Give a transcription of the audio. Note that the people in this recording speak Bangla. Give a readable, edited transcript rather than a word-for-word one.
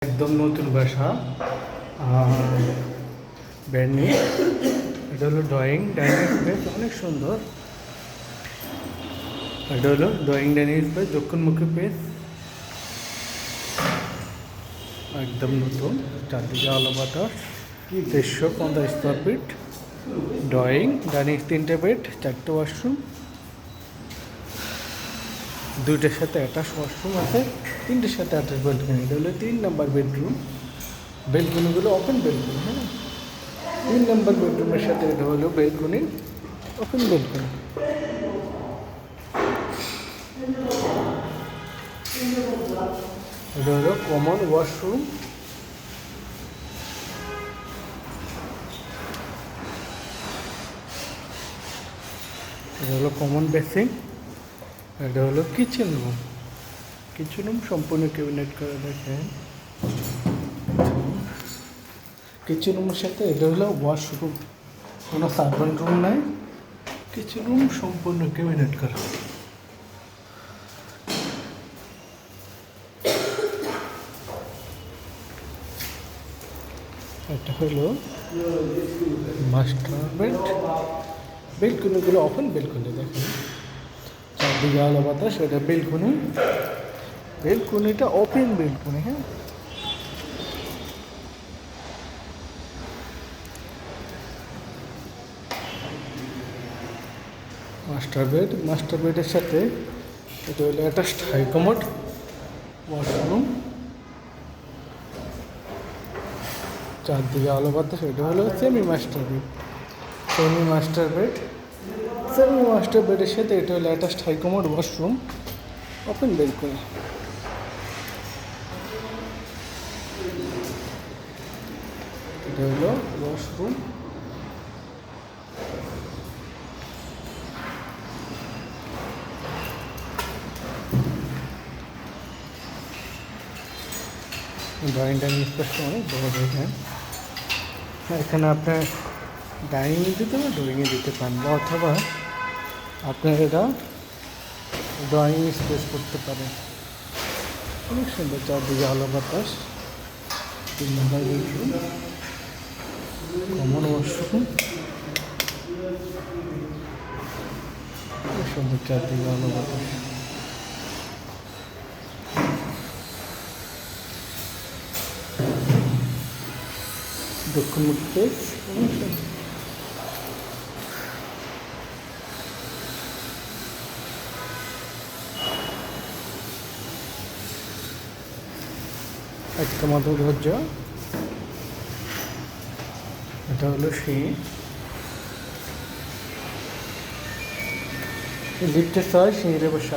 একদম নতুন বাসা, ব্র্যান্ড নিউ। এটা হলো ডাইনিং স্পেস, অনেক সুন্দর। এটা হলো ডাইনিং স্পেস, দক্ষিণমুখী পেস, একদম নতুন। চারদিকে আলো বাতাস, 350 স্কোয়ার ফিট। ডাইনিং 3টে বেড, 4টে ওয়াশরুম, 2টার সাথে অ্যাটাচ ওয়াশরুম আছে, 3টের সাথে অ্যাটাচ বেলকনি। এটা হলো 3 নম্বর বেডরুম। বেলকনিগুলো ওপেন বেলকনি, হ্যাঁ। 3 নম্বর বেডরুমের সাথে এটা হলো বেলকনি, ওপেন বেলকনি। এটা হলো কমন ওয়াশরুম। এটা হলো কমন বেসিন। এটা হলো কিচেন রুম। কিচেন রুম সম্পূর্ণ ক্যাবিনেট করে দেখেন। কিচেন রুমের সাথে এটা হলো ওয়াশরুম, কোনো সার্ভেন্ট রুম নাই। কিচেন রুম সম্পূর্ণ ক্যাবিনেট করা। এটা হলো মাস্টার বেড। বেলকনিগুলো ওপেন বেলকনি, দেখেন চারদিকে আলো বাতাস। এটা বেলকনি, বেলকনিটা ওপেন বেলকনি, হ্যাঁ। মাস্টার বেডের সাথে এটা হলো অ্যাটাচড হাই কমোড ওয়াশরুম, চারদিকে আলো বাতাস। এটা হলো সেমি মাস্টার বেডের সাথে এটা হলো attached high commode washroom, open balcony. এটা হলো ওয়াশরুম। ডাইনিং স্পেসটা অনেক বড়, দেখেন। এখানে আপনার ডাইনিংয়ে দিতে পারেন, ড্রয়িংয়ে দিতে পারেন, অথবা আপনার এটা ড্রয়িং স্পেস করতে পারেন। অনেক সুন্দর, চারদিকে আলো বাতাস। 3 নম্বর বেডরুম, কমন ওয়াশরুম, অনেক সুন্দর, চারদিকে আলো বাতাস। দক্ষিণমুখী পেস, অনেক সুন্দর। একটা মাধুর্য। এটা হলো সিঁড়ি, লিফটের সহ সিঁড়িতে বসে